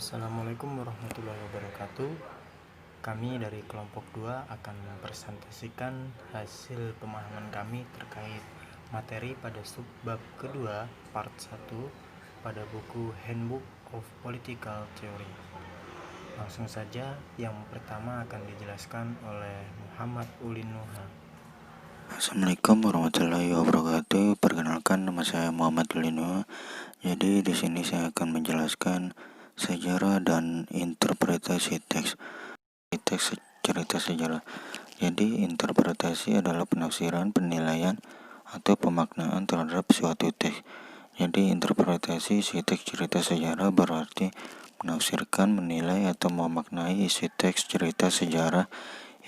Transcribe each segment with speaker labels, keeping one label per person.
Speaker 1: Assalamualaikum warahmatullahi wabarakatuh. Kami dari kelompok 2 akan mempresentasikan hasil pemahaman kami terkait materi pada subbab kedua part 1 pada buku Handbook of Political Theory. Langsung saja, yang pertama akan dijelaskan oleh Muhammad Ulin Nuha.
Speaker 2: Assalamualaikum warahmatullahi wabarakatuh. Perkenalkan, nama saya Muhammad Ulin Nuha. Jadi di sini saya akan menjelaskan sejarah dan interpretasi teks cerita sejarah. Jadi interpretasi adalah penafsiran, penilaian, atau pemaknaan terhadap suatu teks. Jadi interpretasi isi teks cerita sejarah berarti menafsirkan, menilai, atau memaknai isi teks cerita sejarah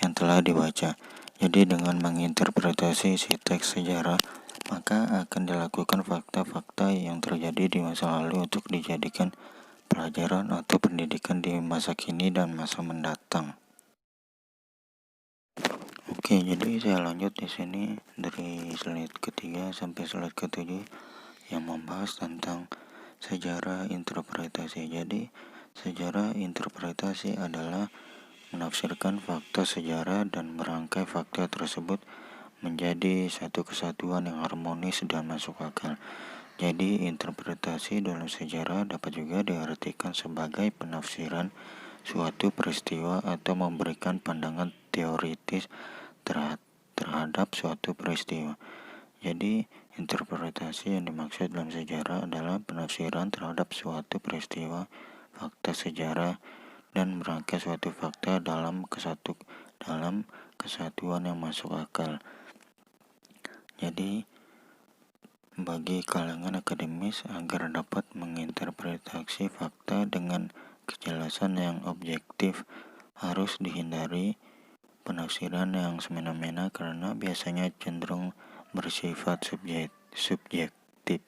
Speaker 2: yang telah dibaca. Jadi dengan menginterpretasi isi teks sejarah, maka akan dilakukan fakta-fakta yang terjadi di masa lalu untuk dijadikan pelajaran atau pendidikan di masa kini dan masa mendatang. Oke, jadi saya lanjut di sini dari slide ketiga sampai slide ketujuh yang membahas tentang sejarah interpretasi. Jadi, sejarah interpretasi adalah menafsirkan fakta sejarah dan merangkai fakta tersebut menjadi satu kesatuan yang harmonis dan masuk akal. Jadi, interpretasi dalam sejarah dapat juga diartikan sebagai penafsiran suatu peristiwa atau memberikan pandangan teoritis terhadap suatu peristiwa. Jadi, interpretasi yang dimaksud dalam sejarah adalah penafsiran terhadap suatu peristiwa, fakta sejarah, dan merangkai suatu fakta dalam kesatuan yang masuk akal. Jadi, bagi kalangan akademis agar dapat menginterpretasi fakta dengan kejelasan yang objektif, harus dihindari penafsiran yang semena-mena karena biasanya cenderung bersifat subjektif.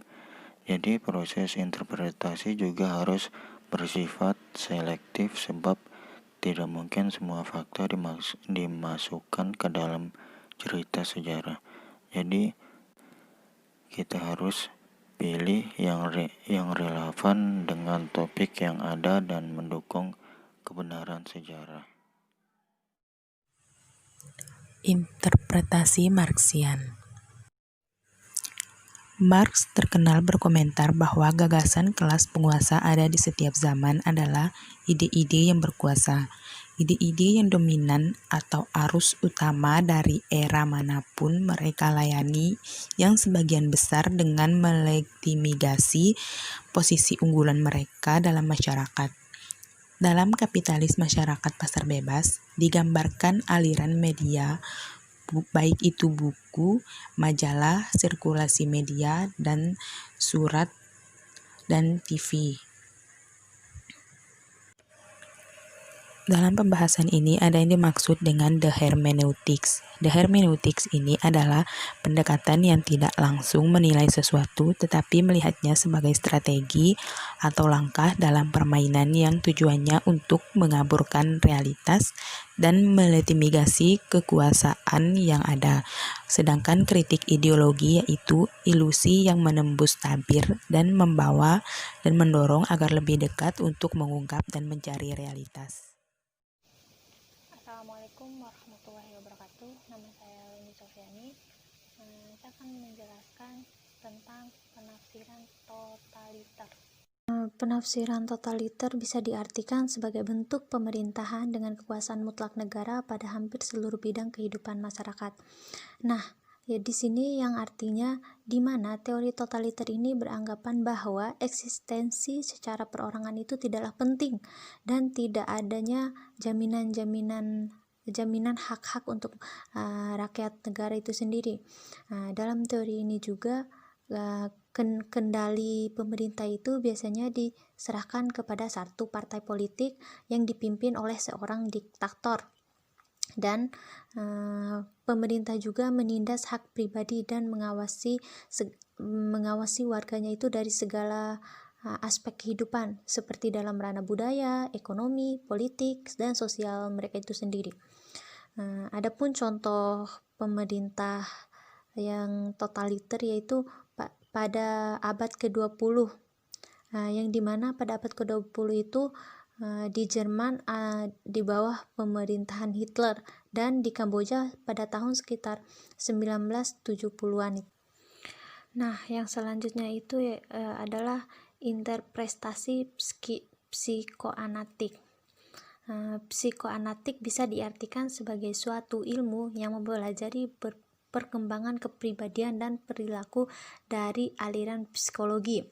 Speaker 2: Jadi proses interpretasi juga harus bersifat selektif sebab tidak mungkin semua fakta dimasukkan ke dalam cerita sejarah. Jadi kita harus pilih yang relevan dengan topik yang ada dan mendukung kebenaran sejarah.
Speaker 3: Interpretasi Marxian. Marx terkenal berkomentar bahwa gagasan kelas penguasa ada di setiap zaman adalah ide-ide yang berkuasa. Ide-ide yang dominan atau arus utama dari era manapun mereka layani, yang sebagian besar dengan melegitimasi posisi unggulan mereka dalam masyarakat. Dalam kapitalis masyarakat pasar bebas, digambarkan aliran media, baik itu buku, majalah, sirkulasi media, dan surat, dan TV. Dalam pembahasan ini ada yang dimaksud dengan the hermeneutics. The hermeneutics ini adalah pendekatan yang tidak langsung menilai sesuatu tetapi melihatnya sebagai strategi atau langkah dalam permainan yang tujuannya untuk mengaburkan realitas dan melegitimasi kekuasaan yang ada. Sedangkan kritik ideologi yaitu ilusi yang menembus tabir dan membawa dan mendorong agar lebih dekat untuk mengungkap dan mencari realitas.
Speaker 4: Assalamualaikum warahmatullahi wabarakatuh. Nama saya Leni Sofiani. Saya akan menjelaskan tentang penafsiran totaliter. Penafsiran totaliter bisa diartikan sebagai bentuk pemerintahan dengan kekuasaan mutlak negara pada hampir seluruh bidang kehidupan masyarakat. Nah, ya di sini yang artinya di mana teori totaliter ini beranggapan bahwa eksistensi secara perorangan itu tidaklah penting dan tidak adanya jaminan hak-hak untuk rakyat negara itu sendiri. Dalam teori ini juga kendali pemerintah itu biasanya diserahkan kepada satu partai politik yang dipimpin oleh seorang diktator. Dan pemerintah juga menindas hak pribadi dan mengawasi warganya itu dari segala aspek kehidupan seperti dalam ranah budaya, ekonomi, politik, dan sosial mereka itu sendiri. Adapun contoh pemerintah yang totaliter yaitu pada abad ke-20 yang dimana pada abad ke-20 itu di Jerman di bawah pemerintahan Hitler, dan di Kamboja pada tahun sekitar 1970-an. Nah, yang selanjutnya itu adalah interpretasi psikoanalitik. Psikoanalitik bisa diartikan sebagai suatu ilmu yang mempelajari perkembangan kepribadian dan perilaku dari aliran psikologi.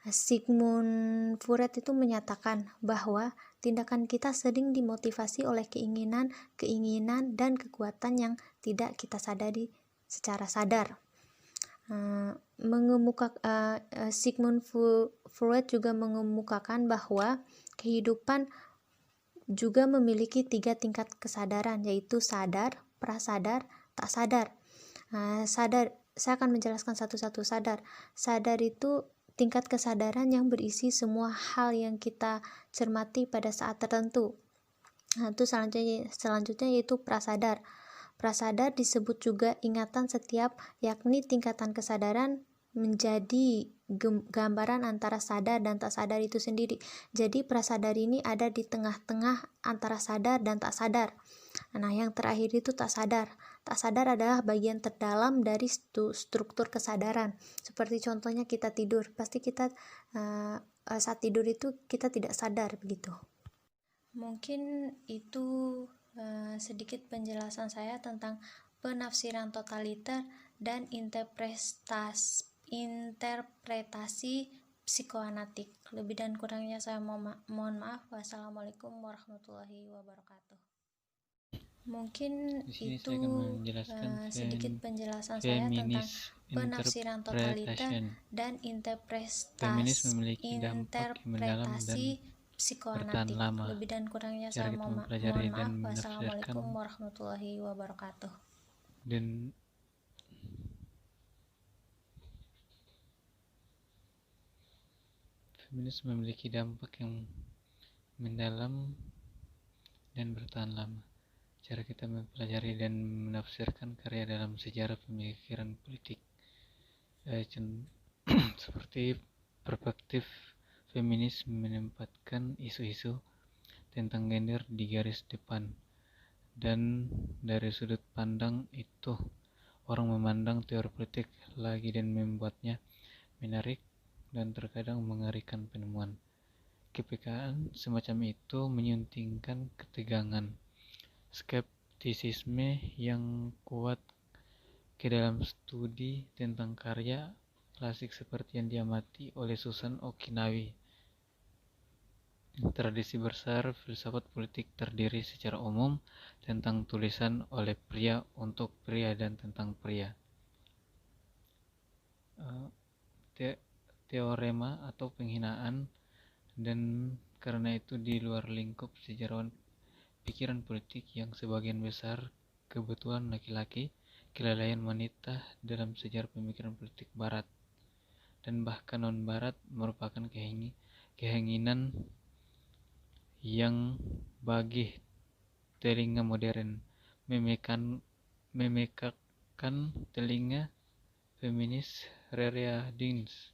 Speaker 4: Sigmund Freud itu menyatakan bahwa tindakan kita sering dimotivasi oleh keinginan dan kekuatan yang tidak kita sadari secara sadar. Sigmund Freud juga mengemukakan bahwa kehidupan juga memiliki 3 tingkat kesadaran, yaitu sadar, prasadar, tak sadar. Saya akan menjelaskan satu-satu. Sadar itu tingkat kesadaran yang berisi semua hal yang kita cermati pada saat tertentu. Itu selanjutnya yaitu prasadar. Prasadar disebut juga ingatan setiap, yakni tingkatan kesadaran menjadi gambaran antara sadar dan tak sadar itu sendiri. Jadi prasadar ini ada di tengah-tengah antara sadar dan tak sadar. Nah, yang terakhir itu tak sadar. Tak sadar adalah bagian terdalam dari struktur kesadaran. Seperti contohnya kita tidur, pasti kita saat tidur itu kita tidak sadar begitu. Mungkin itu sedikit penjelasan saya tentang penafsiran totaliter dan interpretasi psikoanalitik. Lebih dan kurangnya saya mohon maaf. Wassalamualaikum warahmatullahi wabarakatuh. Mungkin itu sedikit penjelasan saya tentang penafsiran totaliter dan interpretasi psikoanalitik. Lebih dan kurangnya saya mohon maaf. Wassalamualaikum warahmatullahi wabarakatuh.
Speaker 1: Dan feminis memiliki dampak yang mendalam dan bertahan lama. Cara kita mempelajari dan menafsirkan karya dalam sejarah pemikiran politik, seperti perspektif feminis menempatkan isu-isu tentang gender di garis depan, dan dari sudut pandang itu orang memandang teori politik lagi dan membuatnya menarik dan terkadang mengerikan penemuan. Kepekaan semacam itu menyuntingkan ketegangan, skeptisisme yang kuat ke dalam studi tentang karya klasik seperti yang diamati oleh Susan Okinawi. Tradisi besar filsafat politik terdiri secara umum tentang tulisan oleh pria untuk pria dan tentang pria. Teorema atau penghinaan, dan karena itu di luar lingkup sejarawan pikiran politik yang sebagian besar kebutuhan laki-laki, kelalaian wanita dalam sejarah pemikiran politik barat dan bahkan non-barat merupakan keinginan yang bagi telinga modern memekakan telinga feminis. Rerea Dins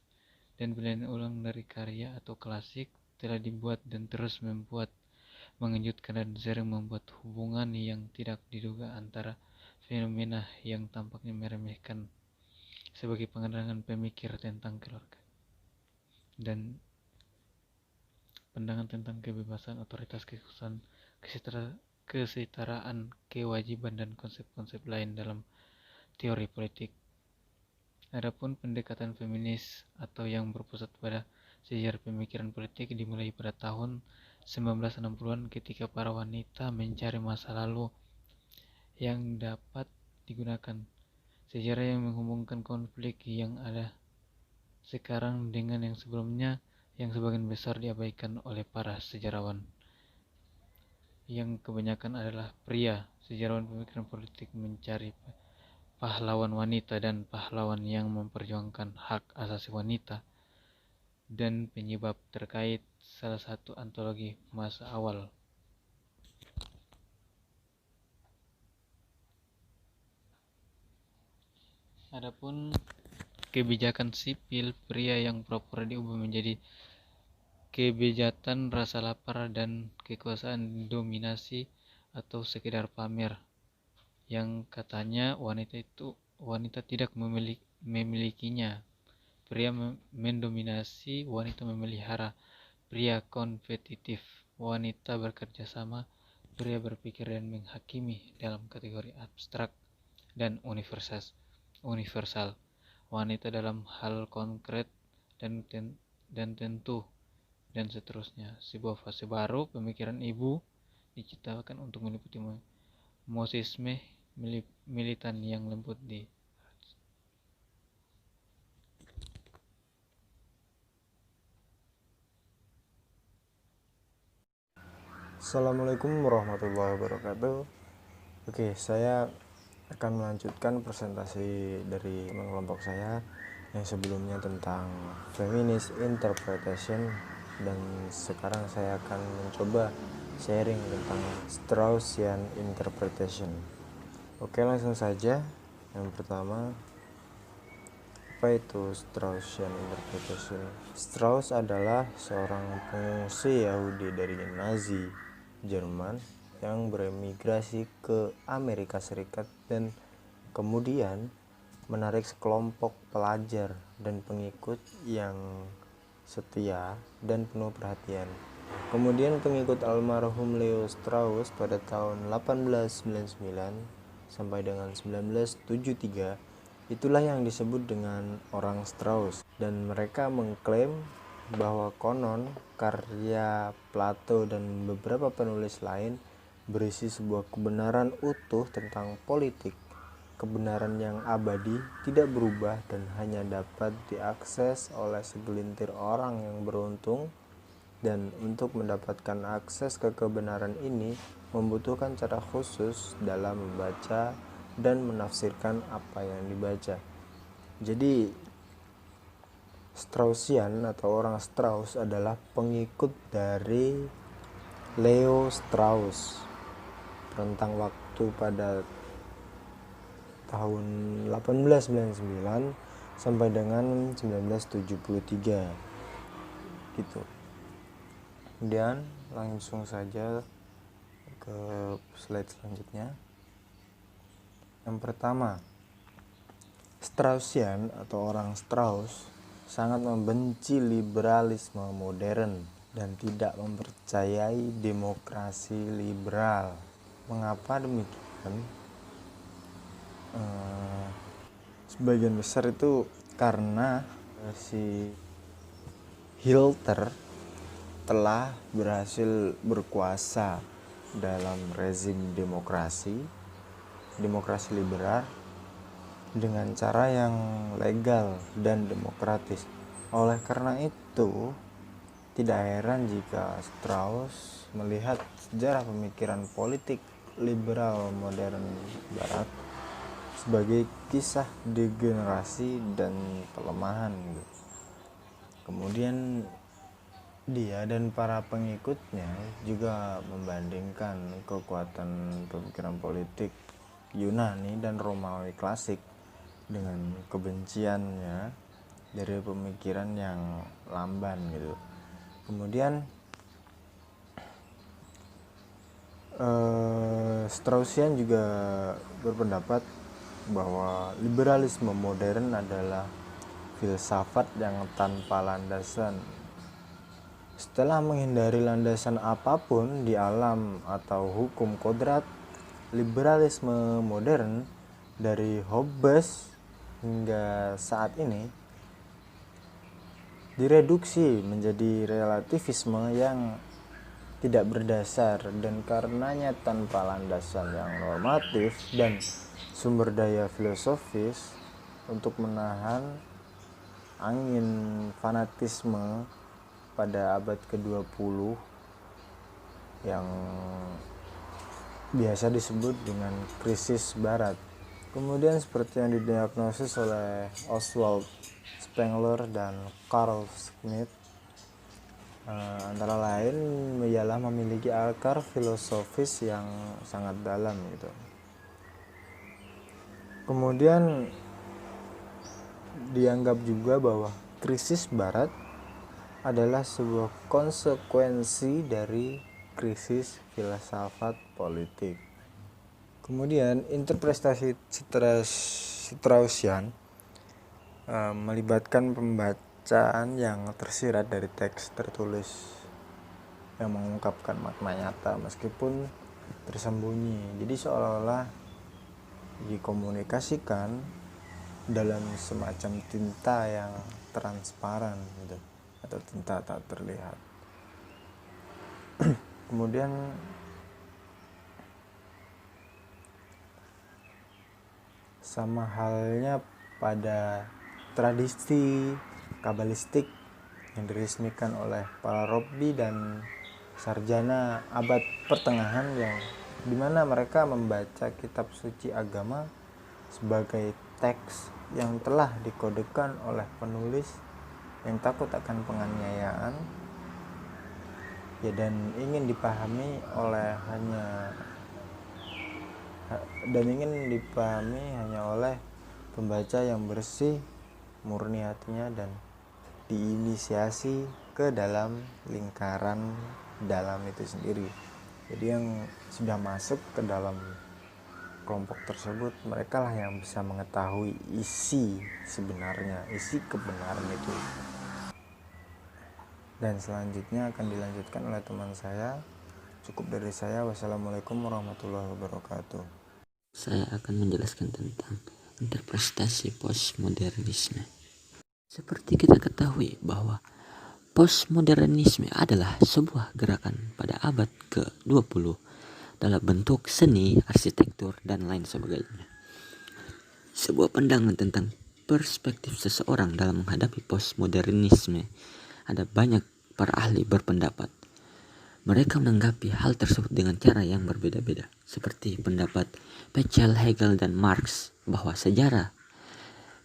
Speaker 1: dan pilihan ulang dari karya atau klasik telah dibuat dan terus membuat mengejutkan dan sering membuat hubungan yang tidak diduga antara fenomena yang tampaknya meremehkan sebagai pandangan pemikir tentang keluarga dan pandangan tentang kebebasan, otoritas, kekhususan, kesetaraan, kewajiban, dan konsep-konsep lain dalam teori politik. Adapun pendekatan feminis atau yang berpusat pada sejarah pemikiran politik dimulai pada tahun 1960-an ketika para wanita mencari masa lalu yang dapat digunakan. Sejarah yang menghubungkan konflik yang ada sekarang dengan yang sebelumnya, yang sebagian besar diabaikan oleh para sejarawan yang kebanyakan adalah pria. Sejarawan pemikiran politik mencari pahlawan wanita dan pahlawan yang memperjuangkan hak asasi wanita, dan penyebab terkait salah satu antologi masa awal. Adapun
Speaker 5: kebijakan sipil, pria yang pura-pura diubah menjadi kebejatan, rasa lapar, dan kekuasaan dominasi atau sekedar pamer, yang katanya wanita tidak memilikinya. Pria mendominasi, wanita memelihara. Pria kompetitif, wanita bekerja sama. Pria berpikir dan menghakimi dalam kategori abstrak dan universal. Wanita dalam hal konkret dan tentu, dan seterusnya. Sebuah fase baru pemikiran ibu diciptakan untuk meliputi Marxisme militan yang lembut di
Speaker 1: Assalamualaikum warahmatullahi wabarakatuh. Oke, saya akan melanjutkan presentasi dari kelompok saya yang sebelumnya tentang feminist interpretation, dan sekarang saya akan mencoba sharing tentang Straussian interpretation. Oke, langsung saja. Yang pertama, apa itu Straussian interpretation? Strauss adalah seorang pengungsi Yahudi dari Nazi Jerman yang beremigrasi ke Amerika Serikat dan kemudian menarik sekelompok pelajar dan pengikut yang setia dan penuh perhatian. Kemudian pengikut almarhum Leo Strauss pada tahun 1899 sampai dengan 1973, itulah yang disebut dengan orang Strauss, dan mereka mengklaim bahwa konon karya Plato dan beberapa penulis lain berisi sebuah kebenaran utuh tentang politik, kebenaran yang abadi, tidak berubah, dan hanya dapat diakses oleh segelintir orang yang beruntung. Dan untuk mendapatkan akses ke kebenaran ini membutuhkan cara khusus dalam membaca dan menafsirkan apa yang dibaca. Jadi Straussian atau orang Strauss adalah pengikut dari Leo Strauss. Rentang waktu pada tahun 1899 sampai dengan 1973 gitu. Kemudian langsung saja ke slide selanjutnya. Yang pertama, Straussian atau orang Strauss sangat membenci liberalisme modern dan tidak mempercayai demokrasi liberal. Mengapa demikian? Sebagian besar itu karena si Hitler telah berhasil berkuasa dalam rezim demokrasi liberal dengan cara yang legal dan demokratis. Oleh karena itu, tidak heran jika Strauss melihat sejarah pemikiran politik liberal modern barat sebagai kisah degenerasi dan pelemahan. Kemudian dia dan para pengikutnya juga membandingkan kekuatan pemikiran politik Yunani dan Romawi klasik dengan kebenciannya dari pemikiran yang lamban gitu. Kemudian Straussian juga berpendapat bahwa liberalisme modern adalah filsafat yang tanpa landasan. Setelah menghindari landasan apapun di alam atau hukum kodrat, liberalisme modern dari Hobbes hingga saat ini direduksi menjadi relativisme yang tidak berdasar dan karenanya tanpa landasan yang normatif dan sumber daya filosofis untuk menahan angin fanatisme pada abad ke-20 yang biasa disebut dengan krisis barat. Kemudian seperti yang didiagnosis oleh Oswald Spengler dan Carl Schmitt, antara lain ialah memiliki akar filosofis yang sangat dalam gitu. Kemudian dianggap juga bahwa krisis Barat adalah sebuah konsekuensi dari krisis filsafat politik. Kemudian interpretasi Straussian melibatkan pembacaan yang tersirat dari teks tertulis yang mengungkapkan makna nyata meskipun tersembunyi. Jadi seolah-olah dikomunikasikan dalam semacam tinta yang transparan gitu, atau tinta tak terlihat. Kemudian sama halnya pada tradisi kabalistik yang diresmikan oleh para robbi dan sarjana abad pertengahan, yang dimana mereka membaca kitab suci agama sebagai teks yang telah dikodekan oleh penulis yang takut akan penganiayaan ya, dan ingin dipahami hanya oleh pembaca yang bersih murni hatinya dan diinisiasi ke dalam lingkaran dalam itu sendiri. Jadi yang sudah masuk ke dalam kelompok tersebut, mereka lah yang bisa mengetahui isi kebenaran itu. Dan selanjutnya akan dilanjutkan oleh teman saya. Cukup dari saya. Wassalamualaikum warahmatullahi wabarakatuh.
Speaker 6: Saya akan menjelaskan tentang interpretasi postmodernisme. Seperti kita ketahui bahwa postmodernisme adalah sebuah gerakan pada abad ke-20 dalam bentuk seni, arsitektur, dan lain sebagainya. Sebuah pandangan tentang perspektif seseorang dalam menghadapi postmodernisme. Ada banyak para ahli berpendapat. Mereka menanggapi hal tersebut dengan cara yang berbeda-beda, seperti pendapat Peschel, Hegel, dan Marx bahwa sejarah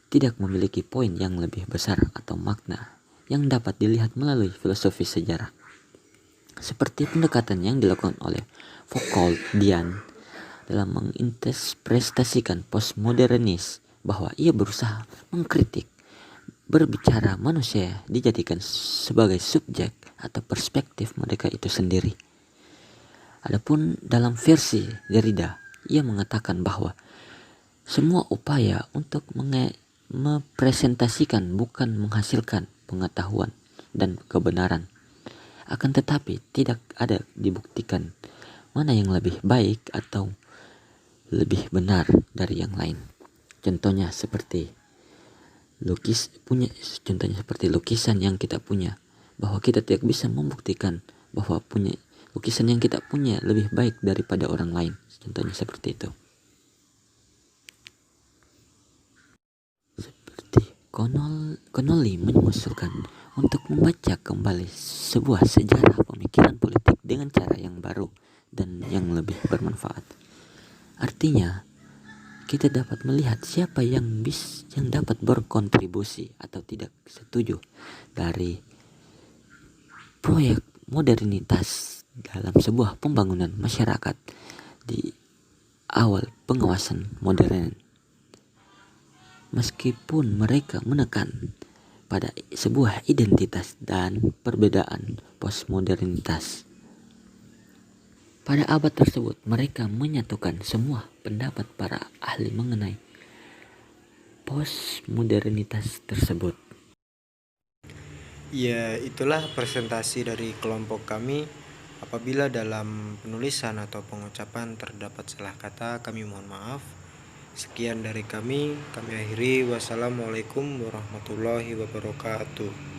Speaker 6: tidak memiliki poin yang lebih besar atau makna yang dapat dilihat melalui filosofi sejarah. Seperti pendekatan yang dilakukan oleh Foucault Dian dalam menginterpretasikan postmodernis, bahwa ia berusaha mengkritik berbicara manusia dijadikan sebagai subjek atau perspektif mereka itu sendiri. Adapun dalam versi Derrida, ia mengatakan bahwa semua upaya untuk mempresentasikan bukan menghasilkan pengetahuan dan kebenaran, akan tetapi tidak ada dibuktikan mana yang lebih baik atau lebih benar dari yang lain. Contohnya seperti lukisan yang kita punya, bahwa kita tidak bisa membuktikan bahwa lukisan yang kita punya lebih baik daripada orang lain. Contohnya seperti itu. Connolly mengusulkan untuk membaca kembali sebuah sejarah pemikiran politik dengan cara yang baru dan yang lebih bermanfaat. Artinya, kita dapat melihat siapa yang dapat berkontribusi atau tidak setuju dari proyek modernitas dalam sebuah pembangunan masyarakat di awal pengawasan modern. Meskipun mereka menekan pada sebuah identitas dan perbedaan postmodernitas. Pada abad tersebut, mereka menyatukan semua pendapat para ahli mengenai postmodernitas tersebut.
Speaker 1: Ya, itulah presentasi dari kelompok kami. Apabila dalam penulisan atau pengucapan terdapat salah kata, kami mohon maaf. Sekian dari kami akhiri. Wassalamualaikum warahmatullahi wabarakatuh.